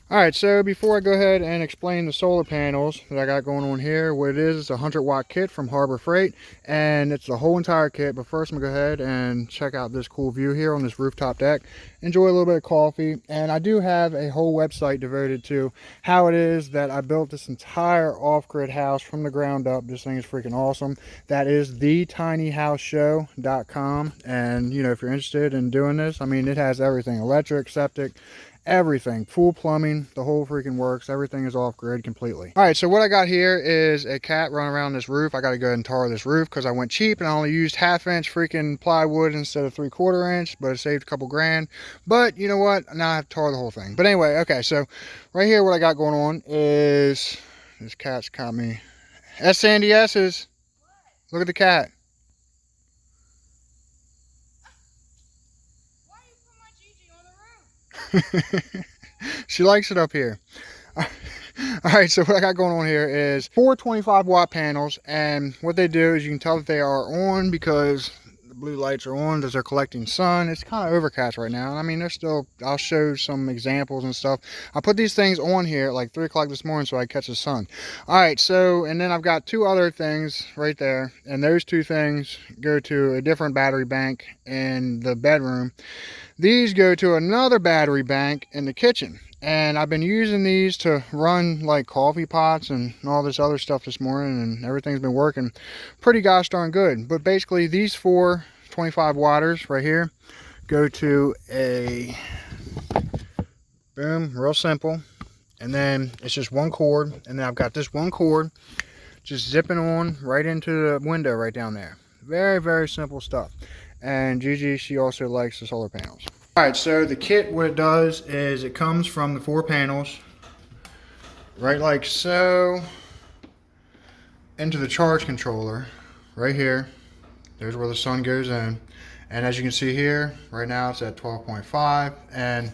All right, so before I go ahead and explain the solar panels that I got going on here, what it is, it's a 100-watt kit from Harbor Freight, and it's the whole entire kit. But first, I'm gonna go ahead and check out this cool view here on this rooftop deck, enjoy a little bit of coffee, and I do have a whole website devoted to how it is that I built this entire off-grid house from the ground up. This thing is freaking awesome. That is thetinyhouseshow.com, and you know, if you're interested in doing this, I mean, it has everything: electric, septic, everything, full plumbing, the whole freaking works. Everything is off grid completely. All right, so what I got here is a cat running around this roof. I got to go ahead and tar this roof because I went cheap and I only used 1/2 inch freaking plywood instead of 3/4 inch, but it saved a couple grand. But you know what, now I have to tar the whole thing. But anyway, okay, so right here what I got going on is this cat's caught me. That's Sandy S's. Look at the cat. Why you put my Gigi on the roof? She likes it up here. All right, so what I got going on here is 4 25-watt panels, and what they do is you can tell that they are on because the blue lights are on as they're collecting sun. It's kind of overcast right now. I mean, they're still, I'll show some examples and stuff. I put these things on here at like 3 o'clock this morning so I catch the sun. All right, so, and then I've got 2 other things right there, and those 2 things go to a different battery bank in the bedroom. These go to another battery bank in the kitchen. And I've been using these to run like coffee pots and all this other stuff this morning, and everything's been working pretty gosh darn good. But basically these 4 25 watters right here go to a boom, real simple. And then it's just one cord, and then I've got this one cord just zipping on right into the window right down there. Very, very simple stuff. And Gigi, she also likes the solar panels. All right, so the kit, what it does is it comes from the 4 panels, right like so, into the charge controller, right here. There's where the sun goes in. And as you can see here, right now it's at 12.5. And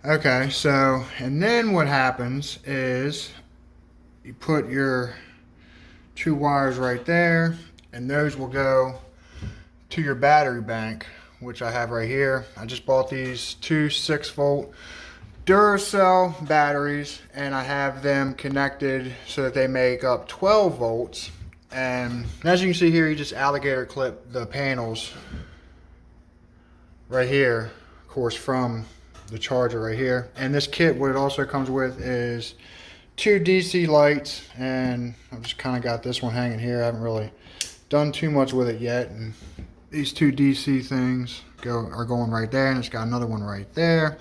okay, so, and then what happens is you put your 2 wires right there, and those will go to your battery bank, which I have right here. I just bought these 2 6-volt Duracell batteries, and I have them connected so that they make up 12 volts. And as you can see here, you just alligator clip the panels right here, of course, from the charger right here. And this kit, what it also comes with is 2 DC lights, and I've just kind of got this one hanging here. I haven't really done too much with it yet. And these 2 DC things are going right there, and it's got another one right there.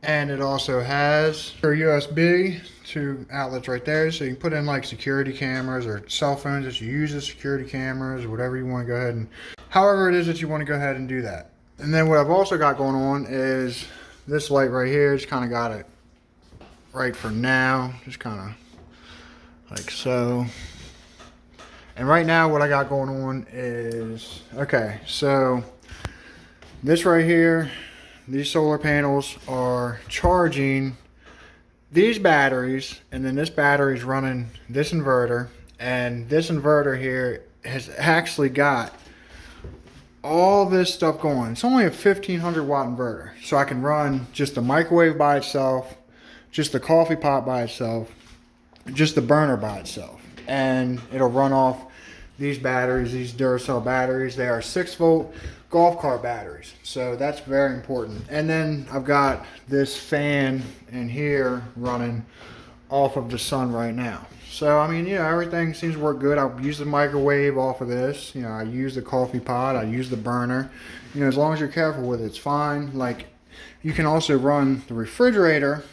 And it also has your USB 2 outlets right there, so you can put in like security cameras or cell phones that you use as security cameras or whatever you want to go ahead and, however it is that you want to go ahead and do that. And then what I've also got going on is this light right here. Just kind of got it right for now, just kind of like so. And right now what I got going on is, okay, so this right here, these solar panels are charging these batteries, and then this battery is running this inverter, and this inverter here has actually got all this stuff going. It's only a 1500 watt inverter, so I can run just the microwave by itself, just the coffee pot by itself, just the burner by itself, and it'll run off these batteries, these Duracell batteries. They are 6-volt golf cart batteries, so that's very important. And then I've got this fan in here running off of the sun right now. So I mean, you know, everything seems to work good. I use the microwave off of this, you know, I use the coffee pot, I use the burner. You know, as long as you're careful with it, it's fine. Like, you can also run the refrigerator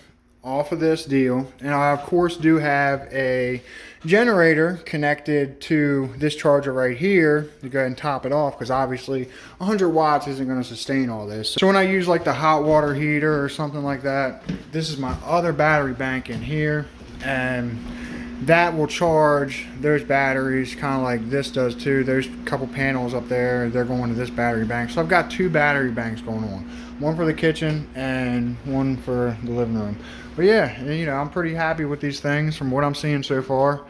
off of this deal, and I of course do have a generator connected to this charger right here to go ahead and top it off, because obviously 100 watts isn't going to sustain all this. So when I use like the hot water heater or something like that, this is my other battery bank in here, and that will charge those batteries kind of like this does too. There's a couple panels up there, they're going to this battery bank. So I've got 2 battery banks going on, one for the kitchen and one for the living room. But yeah, you know, I'm pretty happy with these things from what I'm seeing so far.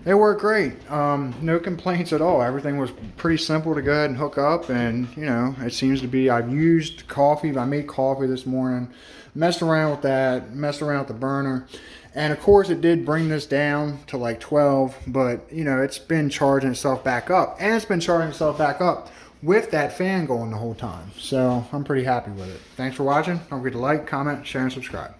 It worked great. No complaints at all. Everything was pretty simple to go ahead and hook up, and you know, it seems to be. I've used coffee. I made coffee this morning, messed around with that, messed around with the burner, and of course it did bring this down to like 12. But you know, it's been charging itself back up, and it's been charging itself back up with that fan going the whole time. So I'm pretty happy with it. Thanks for watching. Don't forget to like, comment, share, and subscribe.